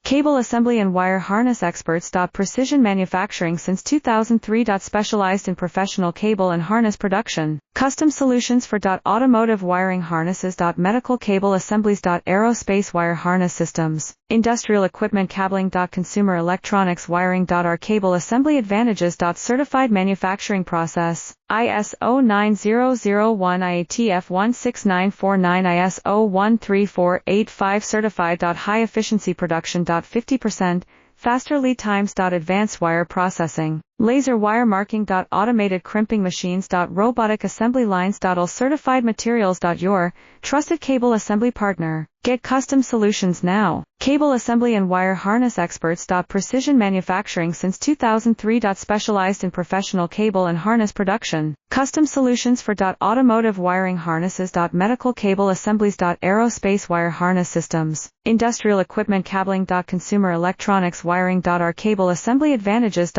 Cable assembly and wire harness experts. Precision manufacturing since 2003. Specialized in professional cable and harness production. Custom solutions for automotive wiring harnesses. Medical cable assemblies. Aerospace wire harness systems. Industrial equipment cabling. Consumer electronics wiring. Our cable assembly advantages. Certified manufacturing process. ISO 9001 IATF 16949 ISO 13485 certified. High efficiency production. 50% faster lead times. Advanced wire processing. Laser wire marking. Automated crimping machines. Robotic assembly lines. All certified materials. Your trusted cable assembly partner. Get custom solutions now. Cable assembly and wire harness experts. Precision manufacturing since 2003. Specialized in professional cable and harness production. Custom solutions for automotive wiring harnesses. Medical cable assemblies. Aerospace wire harness systems. Industrial equipment cabling. Consumer electronics wiring. Our cable assembly advantages.